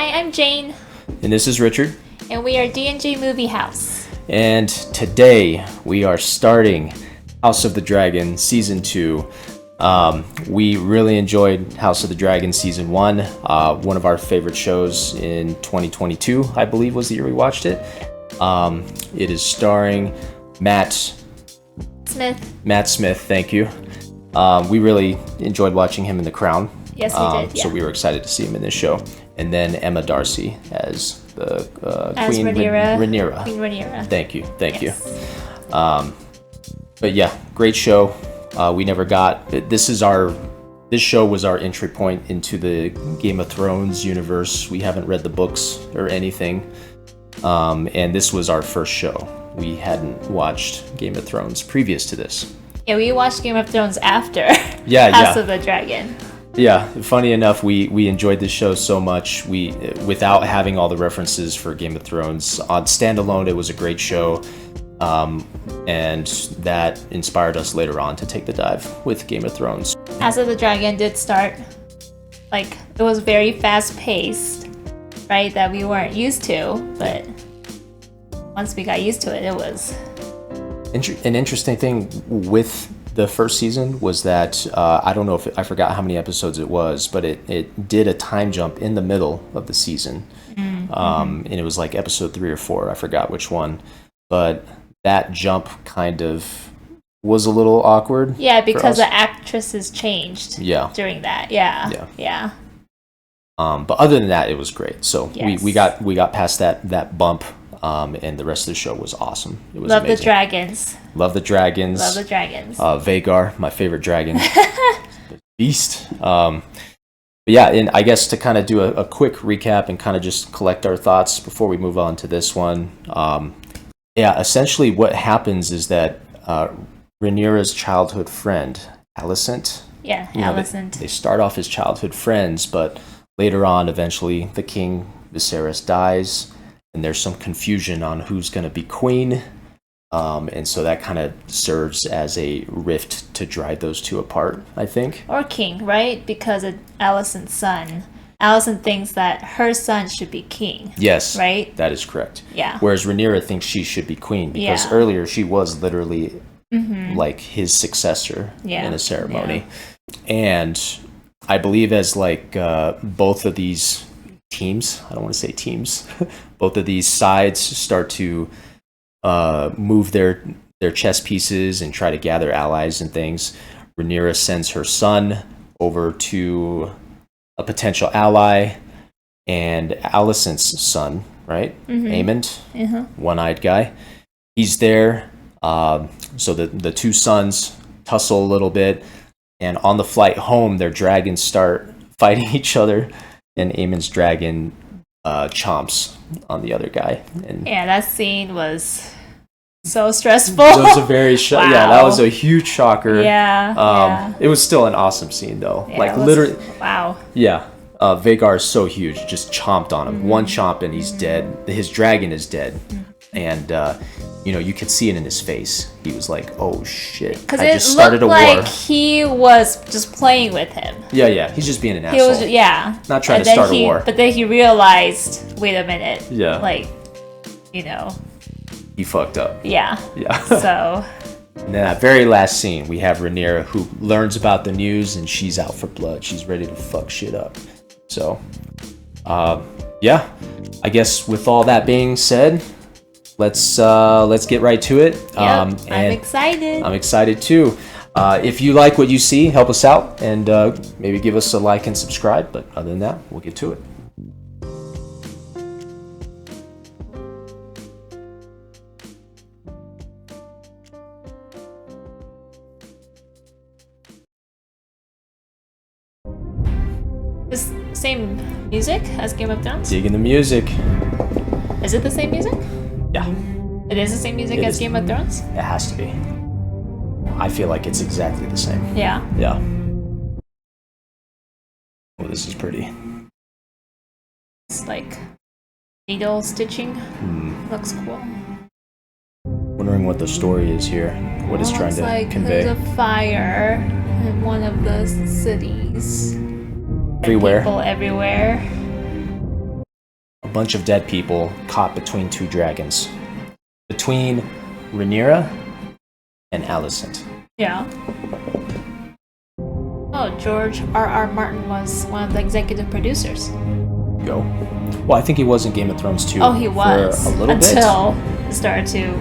Hi, I'm Jane, And this is Richard. and we are D&J Movie House. And today we are starting House of the Dragon Season 2. We really enjoyed House of the Dragon Season 1. One of our favorite shows in 2022, I believe was the year we watched it. It is starring Matt Smith, thank you. We really enjoyed watching him in The Crown. Yes, we did. Yeah. So we were excited to see him in this show. And then Emma Darcy as the Queen Rhaenyra. Queen Rhaenyra. Thank you. Yes. But yeah, great show. We never got this show was our entry point into the Game of Thrones universe. We haven't read the books or anything, and this was our first show. We hadn't watched Game of Thrones previous to this. Yeah, we watched Game of Thrones after House of the Dragon. Yeah, funny enough, we enjoyed this show so much. Without having all the references for Game of Thrones on standalone, it was a great show. And that inspired us later on to take the dive with Game of Thrones. House of the Dragon did start, it was very fast paced, right? That we weren't used to, but once we got used to it, it was... An interesting thing with the first season was that, I don't know I forgot how many episodes it was, but it did a time jump in the middle of the season. And it was like episode 3 or 4, I forgot which one. But that jump kind of was a little awkward. Yeah, because the actresses changed during that. Yeah. But other than that, it was great. So yes. we got past that bump, and the rest of the show was awesome. It was amazing. The dragons. Love the dragons. Vhagar, my favorite dragon. Beast. But yeah, and I guess to kind of do a quick recap and kind of just collect our thoughts before we move on to this one. Essentially what happens is that Rhaenyra's childhood friend, Alicent. Yeah, Alicent. They start off as childhood friends, but later on, eventually, the king, Viserys, dies, and there's some confusion on who's going to be queen. And so that kind of serves as a rift to drive those two apart, I think. Or king, right? Because of Alicent's son. Alicent thinks that her son should be king. Yes. Right? That is correct. Yeah. Whereas Rhaenyra thinks she should be queen because earlier she was literally like his successor in a ceremony. Yeah. And I believe as both of these teams, I don't want to say teams, both of these sides start to move their chess pieces and try to gather allies and things. Rhaenyra sends her son over to a potential ally, and Alicent's son, right? Aemond, one-eyed guy. He's there. So the two sons tussle a little bit, and on the flight home, their dragons start fighting each other, and Aemond's dragon chomps on the other guy. And yeah, that scene was so stressful. That was a very wow. Yeah, that was a huge shocker. Yeah. It was still an awesome scene though. Yeah, literally. Wow. Yeah. Vhagar is so huge, just chomped on him. One chomp and he's dead. His dragon is dead. And you could see it in his face. He was like, "Oh shit! I just started a war." Because it looked like he was just playing with him. Yeah. He's just being an asshole. He was, not trying to start a war. But then he realized, wait a minute. Yeah. He fucked up. Yeah. So. And then that very last scene, we have Rhaenyra who learns about the news and she's out for blood. She's ready to fuck shit up. So, I guess with all that being said, let's get right to it. Yep, I'm excited. I'm excited too. If you like what you see, help us out and maybe give us a like and subscribe. But other than that, we'll get to it. Is same music as Game of Thrones? Digging the music. Is it the same music? Yeah. It is the same music as Game of Thrones? It has to be. I feel like it's exactly the same. Yeah. Yeah. Oh, this is pretty. It's like needle stitching. Looks cool. Wondering what the story is here. What it's trying to convey. There's a fire in one of the cities. Everywhere. People everywhere. a bunch of dead people caught between two dragons. Between Rhaenyra and Alicent. Yeah. Oh, George R.R. Martin was one of the executive producers. Go. Well, I think he was in Game of Thrones too. Oh, he was. For a little bit. Until it started to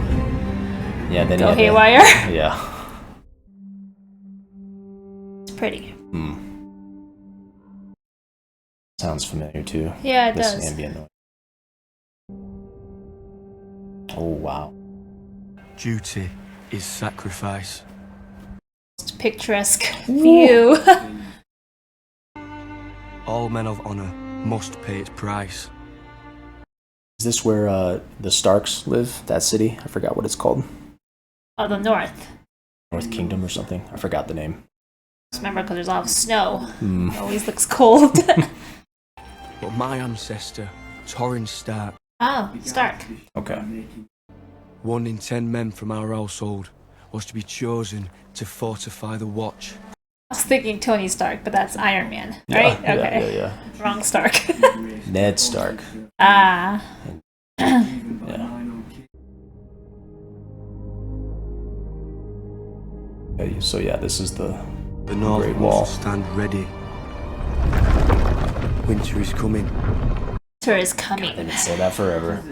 then go haywire. Yeah. It's pretty. Sounds familiar too. Yeah, it this does. Ambient noise. Oh, wow. Duty is sacrifice. Most picturesque view. All men of honor must pay its price. Is this where the Starks live? That city? I forgot what it's called. Oh, the north. North Kingdom or something? I forgot the name. Just remember, because there's a lot of snow. It always looks cold. But my ancestor, Torrin Stark. Oh, Stark. Okay. 1 in 10 men from our household was to be chosen to fortify the Watch. I was thinking Tony Stark, but that's Iron Man, right? Yeah, okay. yeah. Wrong Stark. Ned Stark. Ah. Yeah. Okay, so yeah, this is the North Great Wall. must stand ready. Winter is coming. Winter is coming. They didn't say that forever.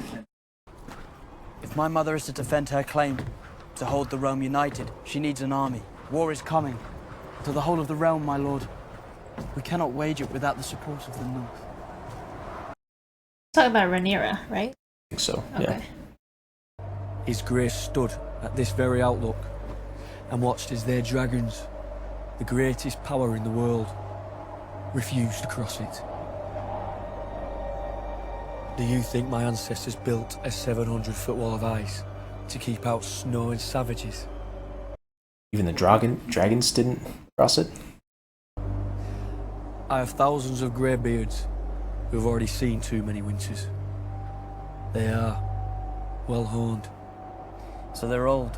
If my mother is to defend her claim, to hold the realm united, she needs an army. War is coming. To the whole of the realm, my lord. We cannot wage it without the support of the North. Talking about Rhaenyra, right? I think so, Okay. yeah. His grace stood at this very outlook and watched as their dragons, the greatest power in the world, refused to cross it. Do you think my ancestors built a 700-foot wall of ice to keep out snow and savages? Even the dragons didn't cross it? I have thousands of greybeards who have already seen too many winters. They are well honed. So they're old.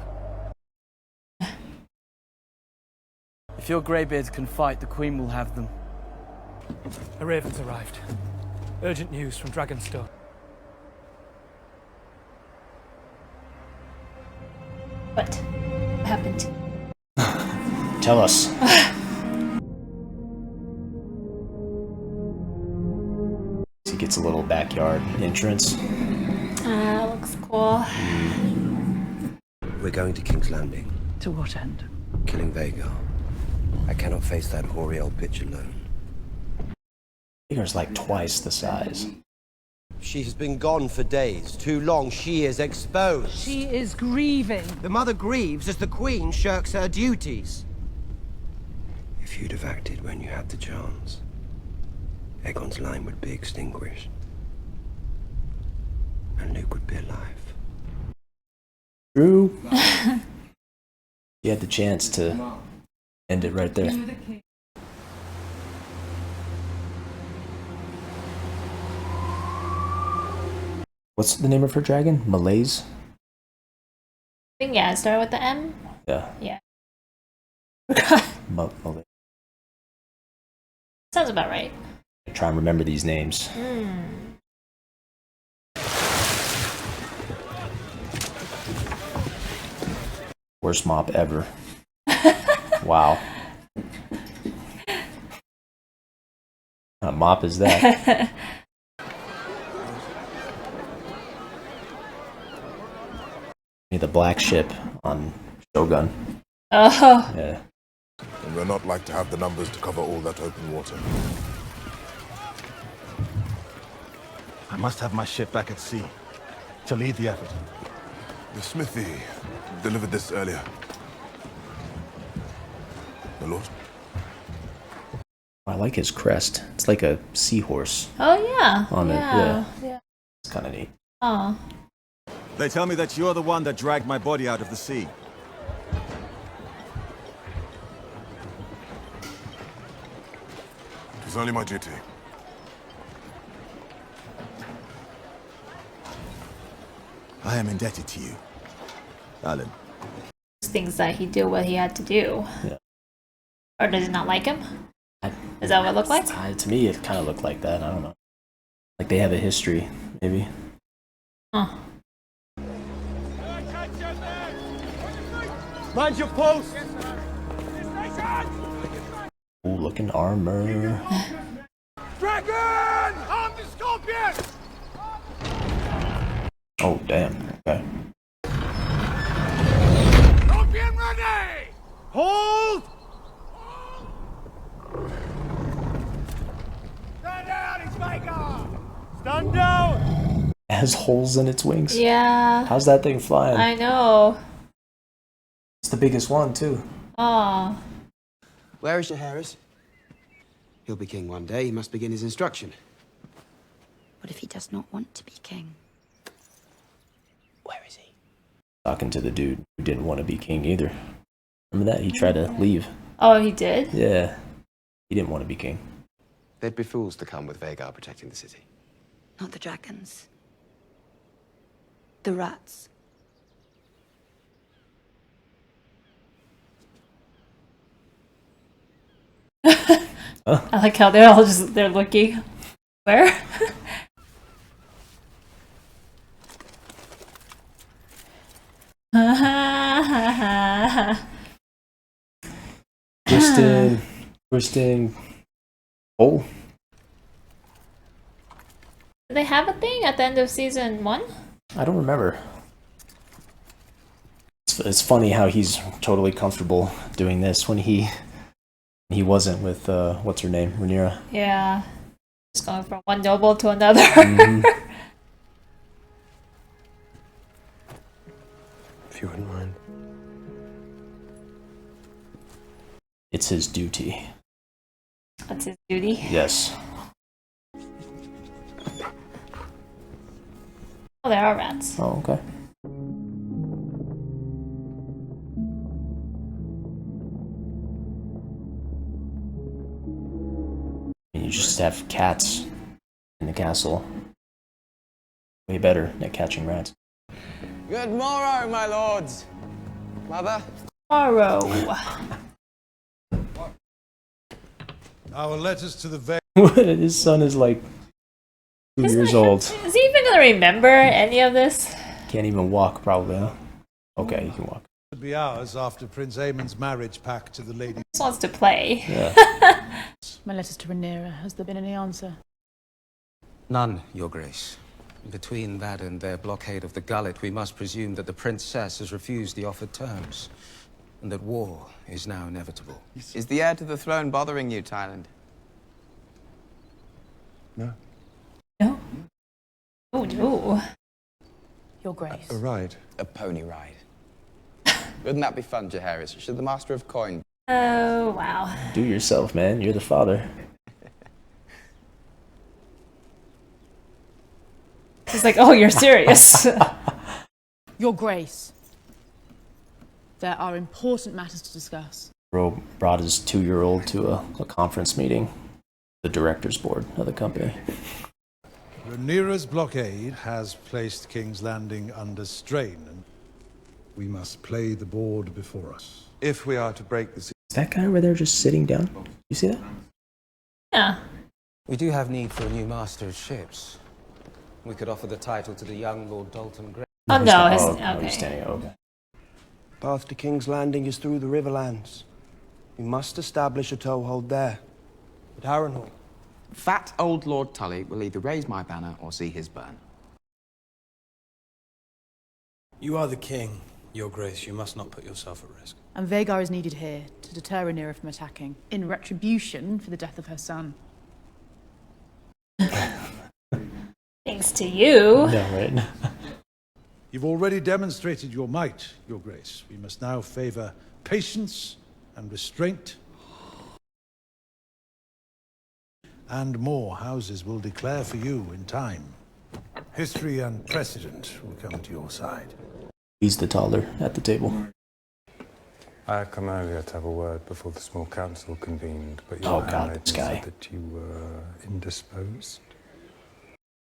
If your greybeards can fight, the Queen will have them. A raven's arrived. Urgent news from Dragonstone. What happened? Tell us. He gets a little backyard entrance. Looks cool. We're going to King's Landing. To what end? Killing Vhagar. I cannot face that hoary old bitch alone. Vhagar's like twice the size. She has been gone for days. Too long. She is exposed. She is grieving. The mother grieves as the queen shirks her duties. If you'd have acted when you had the chance, Aegon's line would be extinguished. And Luke would be alive. True. You had the chance to end it right there. What's the name of her dragon? Malaise? I think, yeah, it started with the M. Yeah. Yeah. Malaise. Sounds about right. Try and remember these names. Worst mop ever. Wow. What mop is that? The black ship on Shogun. Oh. Yeah. And we're not like to have the numbers to cover all that open water. I must have my ship back at sea to lead the effort. The smithy delivered this earlier. My lord. I like his crest. It's like a seahorse Oh, yeah. on it. Yeah. It's kind of neat. Oh. They tell me that you're the one that dragged my body out of the sea. It was only my duty. I am indebted to you, Alan. Things that he did what he had to do. Yeah. Or does he not like him? Is that what it looked like? To me, it kind of looked like that. I don't know. Like they have a history maybe. Huh. Mind your post! Ooh, looking armor. Dragon! Arm the scorpion! Oh, damn. Okay. Scorpion ready! Hold! Stand down, it's Vhagar! Stand down! It has holes in its wings. Yeah. How's that thing flying? I know. It's the biggest one, too. Oh. Where is Jaehaerys? He'll be king one day. He must begin his instruction. What if he does not want to be king? Where is he? Talking to the dude who didn't want to be king either. Remember that? He tried to leave. Oh, he did? Yeah. He didn't want to be king. They'd be fools to come with Vhagar protecting the city. Not the dragons. The rats. I like how they're all they're looking. Where? Kristen. Oh. Did they have a thing at the end of season 1? I don't remember. It's funny how he's totally comfortable doing this when he wasn't with what's her name, Rhaenyra. Yeah. Just going from one noble to another. If you wouldn't mind. It's his duty. That's his duty. Yes. Oh, there are rats. Oh, okay. You just have cats in the castle. Way better at catching rats. Good morrow, my lords. Mother? Tomorrow. Our letters to the His son is like 2 years old. Is he even gonna remember any of this? Can't even walk, probably, huh? Okay, you can walk. would be ours after Prince Aemon's marriage pact to the lady. Just wants to play. Yeah. My letters to Rhaenyra. Has there been any answer? None, Your Grace. Between that and their blockade of the gullet, we must presume that the princess has refused the offered terms, and that war is now inevitable. Is the heir to the throne bothering you, Tyland? No. No. Oh no. Your Grace. A ride. A pony ride. Wouldn't that be fun, Jaehaerys? Should the Master of Coin... Oh, wow. Do yourself, man. You're the father. He's like, oh, you're serious. Your Grace. There are important matters to discuss. Bro brought his 2-year-old to a conference meeting. The director's board of the company. Rhaenyra's blockade has placed King's Landing under strain, and we must play the board before us. If we are to break the... Is that guy over there just sitting down? You see that? Yeah. We do have need for a new master of ships. We could offer the title to the young Lord Dalton Grey. Oh no, he's okay. standing up. Okay. Path to King's Landing is through the Riverlands. We must establish a toehold there. At Harrenhal. Fat old Lord Tully will either raise my banner or see his burn. You are the king, Your Grace. You must not put yourself at risk. And Vhagar is needed here to deter Rhaenyra from attacking, in retribution for the death of her son. Thanks to you. Yeah, right. You've already demonstrated your might, Your Grace. We must now favor patience and restraint. And more houses will declare for you in time. History and precedent will come to your side. He's the taller at the table. I had come earlier to have a word before the small council convened, but your Oh God, handmaiden this guy. said that you were indisposed.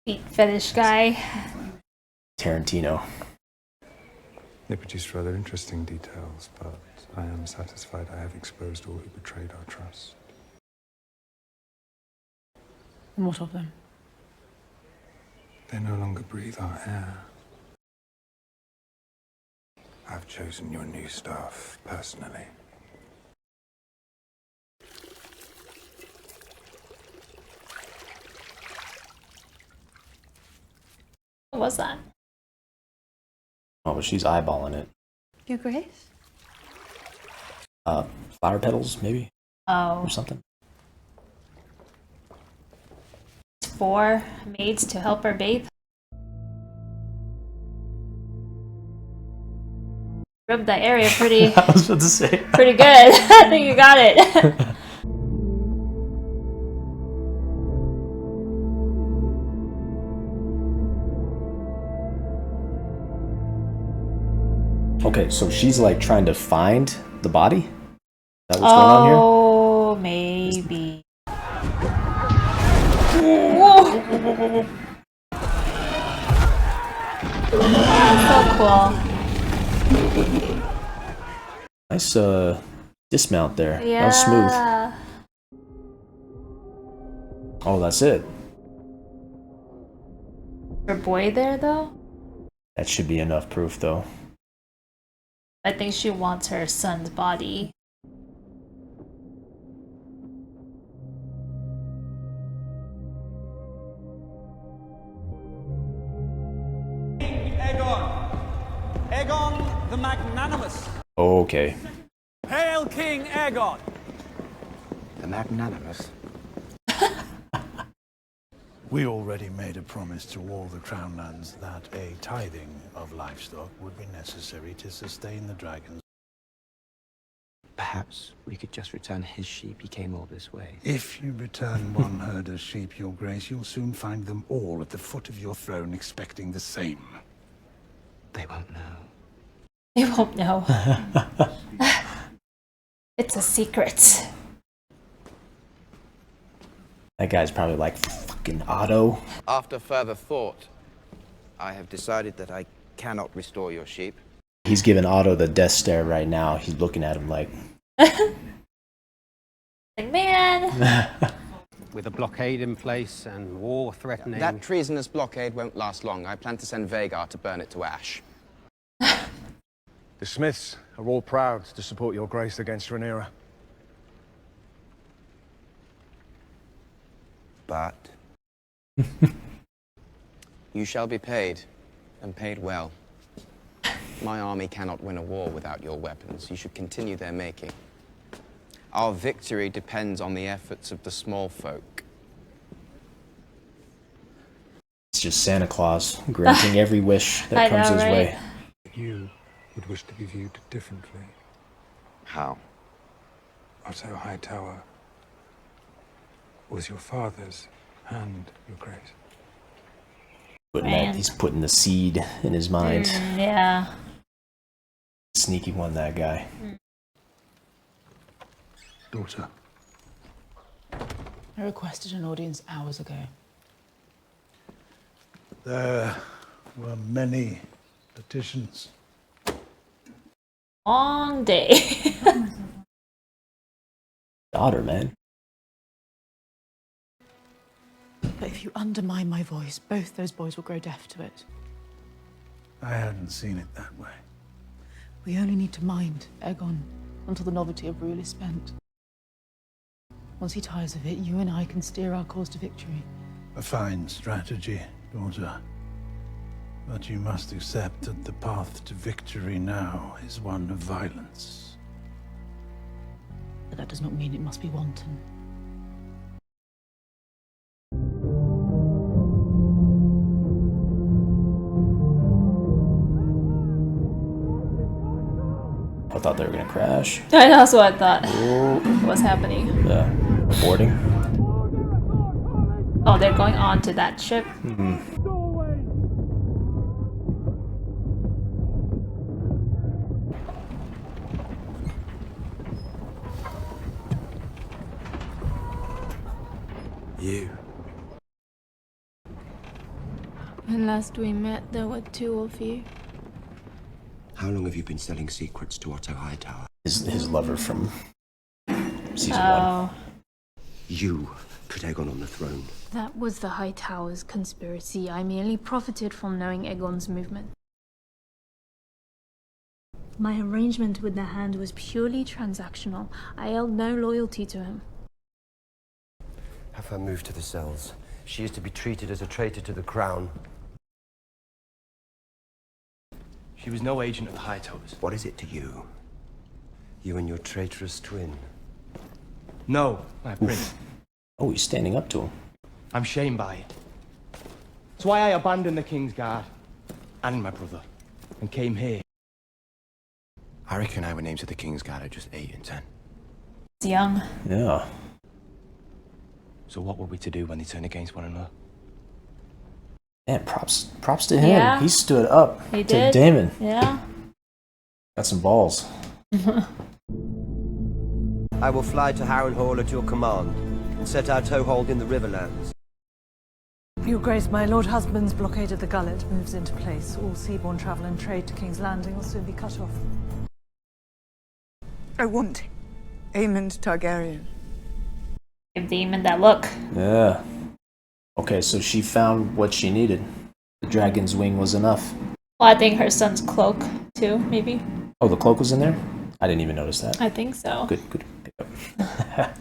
Feet fetish guy. Tarantino. They produced rather interesting details, but I am satisfied I have exposed all who betrayed our trust. And what of them? They no longer breathe our air. I've chosen your new staff personally. What was that? Oh, but she's eyeballing it. Your Grace? Flower petals, maybe? Oh. Or something. 4 maids to help her bathe. Rubbed that area pretty. I was about to say. Pretty good. I think you got it. Okay, so she's like trying to find the body? Is that what's going on here? Oh, maybe. Whoa! So cool. Nice dismount there. Yeah. That was smooth. Oh, that's it. Her boy there, though? That should be enough proof, though. I think she wants her son's body. Aegon the Magnanimous. Okay. Hail King Aegon! The Magnanimous? We already made a promise to all the Crown lands that a tithing of livestock would be necessary to sustain the dragons. Perhaps we could just return his sheep. He came all this way. If you return one herd of sheep, Your Grace, you'll soon find them all at the foot of your throne expecting the same. They won't know. They won't know. It's a secret. That guy's probably like, fucking Otto. After further thought, I have decided that I cannot restore your sheep. He's giving Otto the death stare right now. He's looking at him like... Like, man! With a blockade in place and war threatening... That treasonous blockade won't last long. I plan to send Vhagar to burn it to ash. The Smiths are all proud to support Your Grace against Rhaenyra. But... you shall be paid, and paid well. My army cannot win a war without your weapons. You should continue their making. Our victory depends on the efforts of the small folk. It's just Santa Claus granting every wish that comes his way. You would wish to be viewed differently. How? Otto Hightower was your father's and Your Grace. He's putting the seed in his mind. Yeah. Sneaky one, that guy. Daughter. I requested an audience hours ago. There were many petitions. Long day. Daughter, man. But if you undermine my voice, both those boys will grow deaf to it. I hadn't seen it that way. We only need to mind Aegon until the novelty of rule is spent. Once he tires of it, you and I can steer our cause to victory. A fine strategy, daughter. But you must accept that the path to victory now is one of violence. But that does not mean it must be wanton. I thought they were gonna crash. I know, that's what I thought. What was happening? Boarding. Oh, they're going on to that ship. You. When last we met, there were 2 of you. How long have you been selling secrets to Otto Hightower? His lover from season 1. You Put Aegon on the throne. That was the High Tower's conspiracy. I merely profited from knowing Aegon's movement. My arrangement with the Hand was purely transactional. I held no loyalty to him. Have her moved to the cells. She is to be treated as a traitor to the crown. She was no agent of the Hightower's. What is it to you? You and your traitorous twin. No, my prince. Oh, he's standing up to him. I'm shamed by it. That's why I abandoned the King's Guard and my brother and came here. I reckon our names of the King's Guard are just 8 and 10. It's young. Yeah. So what were we to do when they turn against one another? Man, props to him. Yeah. He stood up He to did. Daemon. Yeah. Got some balls. I will fly to Harrenhal at your command and set our toehold in the Riverlands. Your Grace, my Lord Husband's blockade of the Gullet moves into place. All seaborne travel and trade to King's Landing will soon be cut off. I want Aemond Targaryen. Give Daemon that look. Yeah. Okay, so she found what she needed. The dragon's wing was enough. Well, I think her son's cloak, too, maybe. Oh, the cloak was in there? I didn't even notice that. I think so. Good pick up.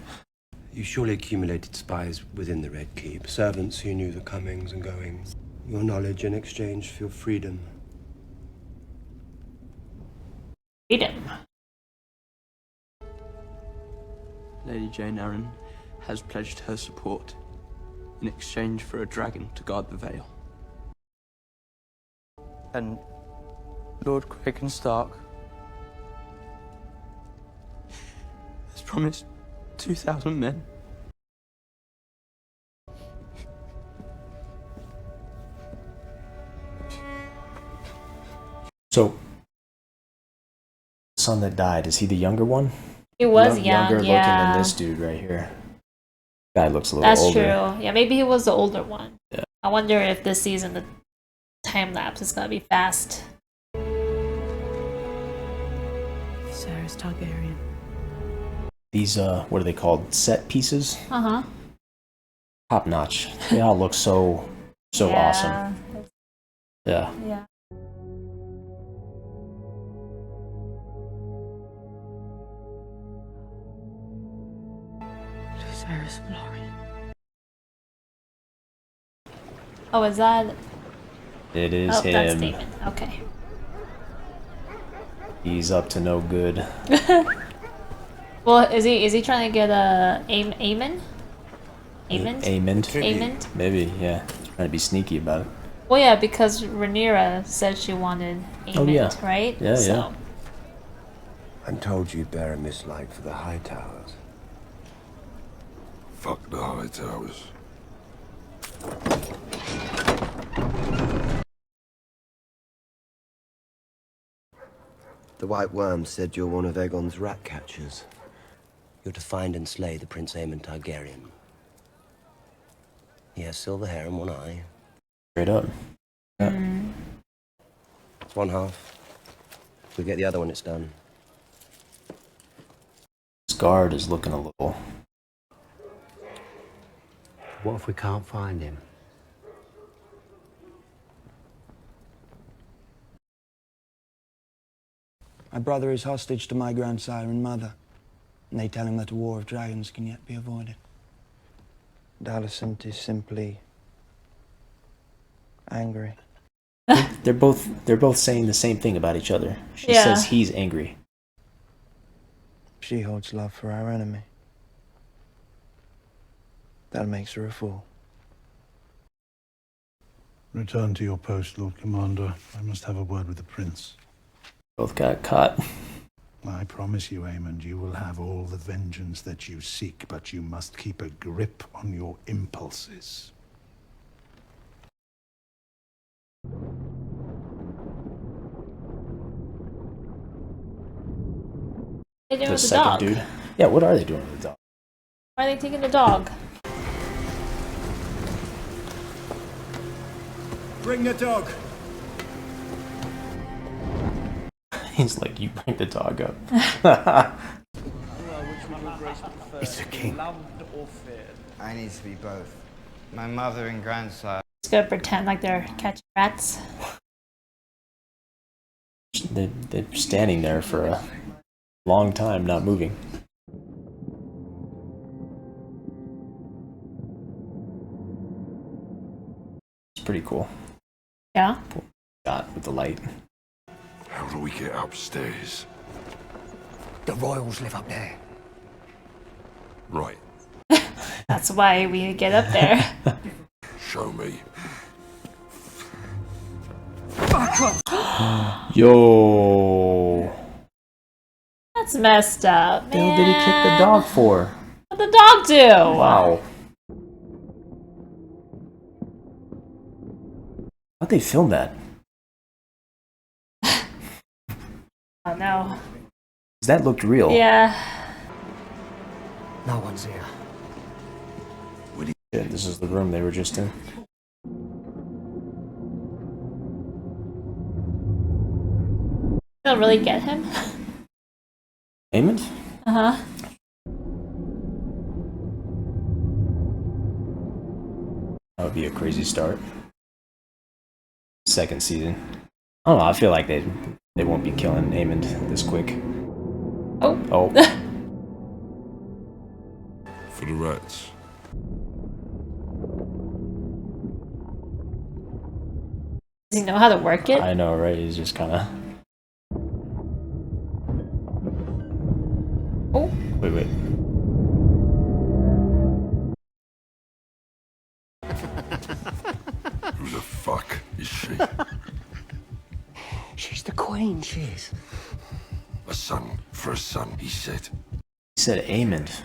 You surely accumulated spies within the Red Keep, servants who knew the comings and goings. Your knowledge in exchange for your freedom. Freedom. Lady Jane Arryn has pledged her support in exchange for a dragon to guard the Vale. And Lord Cragen Stark has promised 2,000 men. So, the son that died, is he the younger one? He was Younger young, yeah. looking than this dude right here. Guy looks a little That's older. true. Yeah, maybe he was the older one. Yeah. I wonder if this season the time lapse is gonna be fast. Sarah's Targaryen. These, what are they called? Set pieces? Uh-huh. Top notch. They all look so awesome. Yeah. Yeah. Sarah's Florian. Oh, is that? It is Oh, him. that's Daemon. Okay. He's up to no good. Well, is he trying to get a Aemond? Aemond? Aemond? Maybe, yeah. Trying to be sneaky about it. Well, yeah, because Rhaenyra said she wanted Aemond, Oh, yeah. right? Yeah, so. yeah. I'm told you bear a mislike for the High Towers. Fuck the High Towers. The White Worm said you're one of Aegon's rat catchers. You're to find and slay the Prince Aemond Targaryen. He has silver hair and one eye. Straight up. Yeah. It's one half. We'll get the other when it's done. This guard is looking a little... What if we can't find him? My brother is hostage to my grandsire and mother, and they tell him that a war of dragons can yet be avoided. And Alicent is simply angry. They're both saying the same thing about each other. She Yeah. says he's angry. She holds love for our enemy. That makes her a fool. Return to your post, Lord Commander. I must have a word with the Prince. Both got caught. I promise you, Aemond, you will have all the vengeance that you seek, but you must keep a grip on your impulses. What are they doing The with the second dog? dude. Yeah, what are they doing with the dog? Why are they taking the dog? Bring the dog! He's like, you bring the dog up. It's the king. I need to be both. My mother and grandsire. Just gonna pretend like they're catching rats. They're standing there for a long time, not moving. It's pretty cool. Yeah. Cool shot with the light. How do we get upstairs? The royals live up there. Right. That's why we get up there. Show me. Yo. That's messed up, man. What the hell did he kick the dog for? What'd the dog do? Wow. How'd they film that? Oh no. That looked real. Yeah. No one's here. Yeah, this is the room they were just in. They'll really get him. Aemond? Uh-huh. That would be a crazy start. Second season. I don't know, I feel like they won't be killing Aemond this quick. Oh. Oh. For the rats. Does he know how to work it? I know, right? He's just kind of... Oh. Wait. Who the fuck is she? She's the queen, she is. A son for a son, he said. He said Aemond.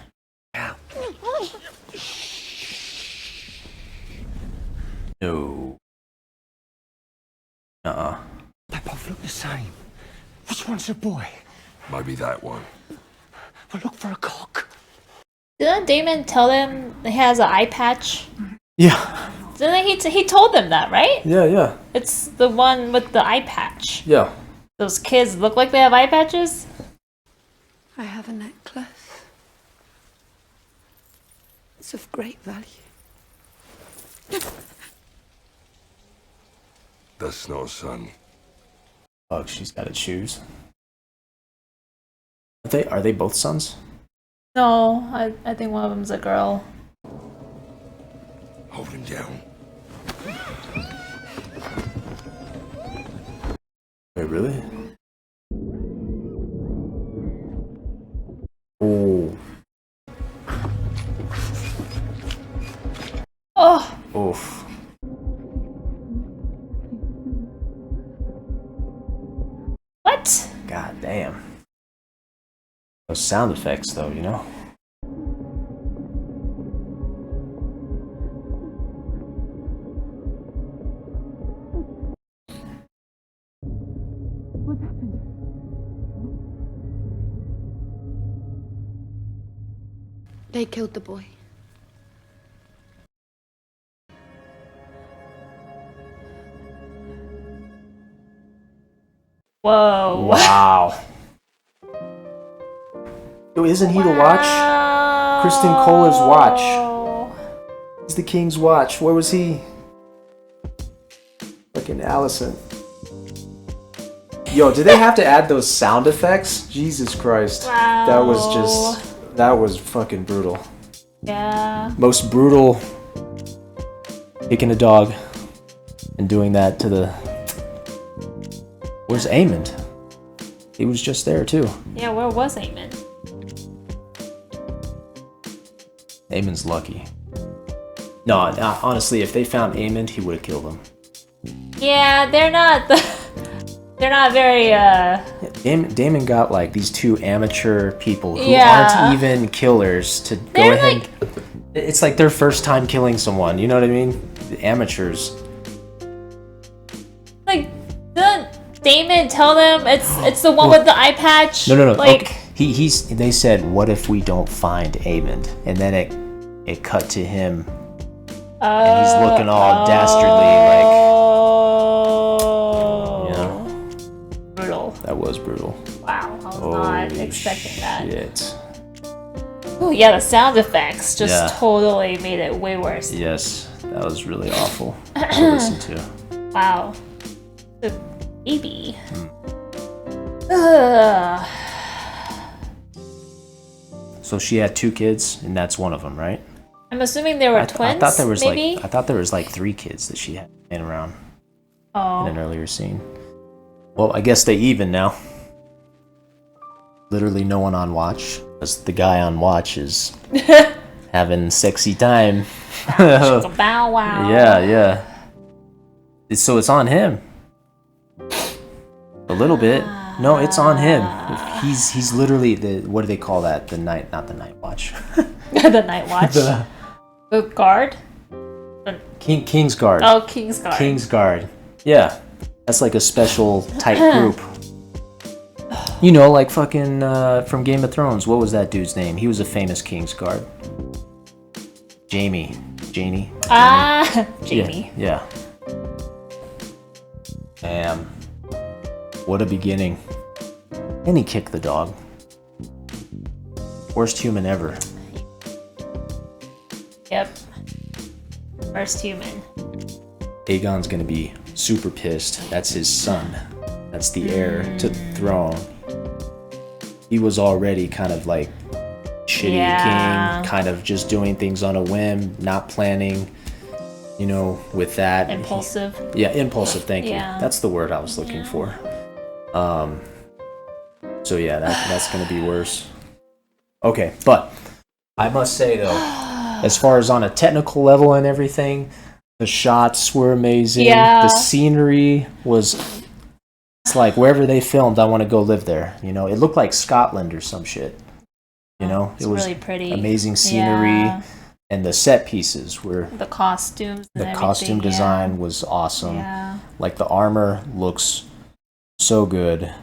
Yeah. No. Uh-uh. They both look the same. Which one's a boy? Maybe that one. Well, look for a cock. Didn't Damon tell them he has an eye patch? Yeah. Didn't he told them that, right? Yeah. It's the one with the eye patch. Yeah. Those kids look like they have eye patches? I have a necklace. It's of great value. That's not a son. Oh, she's got to choose. Are they both sons? No, I think one of them's a girl. Hold him down. Wait, really? Oh. Oh. Oof. What? God damn. Those sound effects, though, you know? What happened? They killed the boy. Whoa. Wow. Yo, isn't he the watch? Kristen Cole's watch. He's the king's watch. Where was he? Fucking Allison. Yo, did they have to add those sound effects? Jesus Christ. Wow. That was fucking brutal. Yeah. Most brutal picking a dog and doing that to the... Where's Aemond? He was just there too. Yeah, where was Aemond? Aemond's lucky. No, honestly, if they found Aemond, he would have killed him. Yeah, they're not very Damon got like these two amateur people who Yeah. aren't even killers to go They're ahead. It's like their first time killing someone. You know what I mean? The amateurs. like didn't Damon tell them it's the one with the eye patch? No. Like Okay. They said, "What if we don't find Aemond?" And then it cut to him, and he's looking all dastardly, like, you know. Brutal. That was brutal. Wow, I was not Holy expecting that. Shit. Oh yeah, the sound effects just totally made it way worse. Yes, that was really awful to listen to. Wow. The baby. Ugh. So she had 2 kids, and that's one of them, right? I'm assuming they were twins. I thought there was maybe? I thought there was like 3 kids that she had in around in an earlier scene. Well, I guess they even now. Literally no one on watch, because the guy on watch is having sexy time. Bow wow. Yeah. So it's on him. A little bit. No, it's on him. He's literally what do they call that? Not the night watch. The night watch. The guard. King's Guard. Oh, King's Guard. King's Guard. Yeah, that's like a special type group. You know, like fucking from Game of Thrones. What was that dude's name? He was a famous King's Guard. Jamie. Jamie. Yeah. Damn. What a beginning. And he kicked the dog. Worst human ever. Yep. Worst human. Aegon's gonna be super pissed. That's his son. That's the heir to the throne. He was already kind of like shitty king, kind of just doing things on a whim, not planning, you know, with that. Impulsive. Impulsive, thank you. That's the word I was looking for. So yeah, that's gonna be worse. Okay, but I must say though, as far as on a technical level and everything, the shots were amazing. The scenery was, it's like wherever they filmed, I want to go live there. You know, it looked like Scotland or some shit. You know, it was really pretty. Amazing scenery, and the set pieces were the costumes. The costume design was awesome. Like the armor looks so good.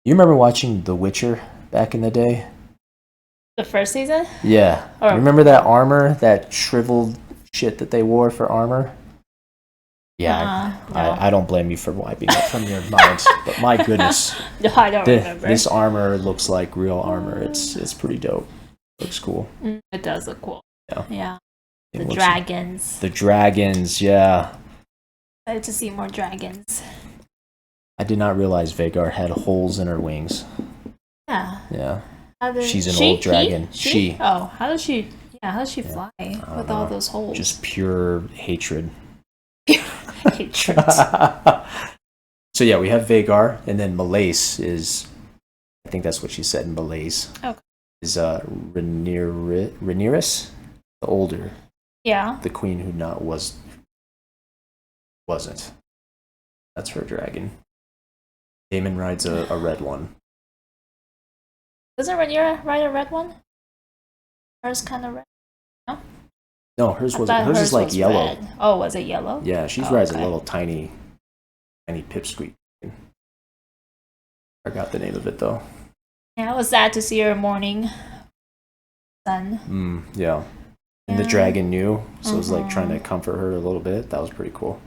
You remember watching The Witcher back in the day? The first season? Yeah. You remember that armor, that shriveled shit that they wore for armor? Yeah, I don't blame you for wiping it from your mind, but my goodness. No, I don't remember. This armor looks like real armor. It's pretty dope. Looks cool. It does look cool. Yeah. The dragons. The dragons, yeah. Excited to see more dragons. I did not realize Vhagar had holes in her wings. Yeah. Yeah. She's an old dragon. She? Oh, how does she fly with all those holes? Just pure hatred. Hatred. So yeah, we have Vhagar, and then Malaise is, I think that's what she said in Malaise. Okay. Is Rhaenyra, the older. Yeah. The queen who wasn't. That's her dragon. Daemon rides a red one. Doesn't Rhaenyra ride a red one? Hers kind of red. No. No, hers is like yellow. Red. Oh, was it yellow? Yeah, she rides a little tiny pipsqueak. I forgot the name of it though. Yeah, it was sad to see her mourning son. Yeah. And the dragon knew, so it was like trying to comfort her a little bit. That was pretty cool.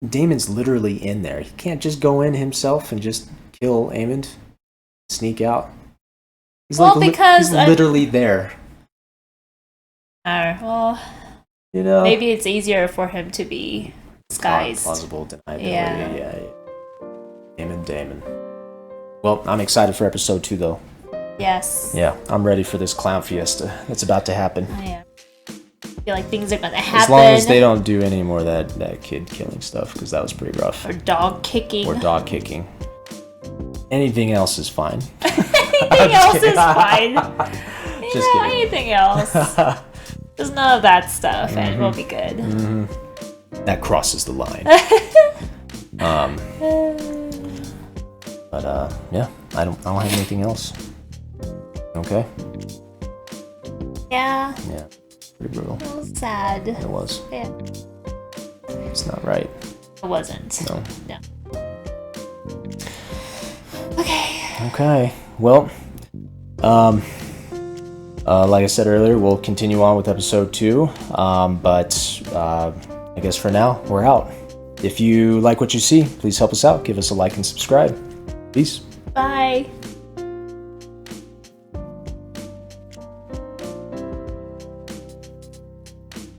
Daemon's literally in there. He can't just go in himself and just kill Aemond, sneak out. He's he's literally there. Well, you know, maybe it's easier for him to be disguised. Plausible deniability. Yeah. Daemon. Well, I'm excited for episode 2 though. Yes. Yeah, I'm ready for this clown fiesta that's about to happen. I am. I feel like things are gonna happen. As long as they don't do any more of that kid killing stuff, because that was pretty rough. Or dog kicking. Anything else is fine. Anything else is fine. Just kidding. Anything else. Just none of that stuff, and we'll be good. That crosses the line. But yeah, I don't have anything else. Okay. Yeah. Yeah. Pretty brutal. It was sad. It was. Yeah. It's not right. It wasn't. No. Okay. Well, like I said earlier, we'll continue on with episode 2. But I guess for now, we're out. If you like what you see, please help us out. Give us a like and subscribe. Peace. Bye.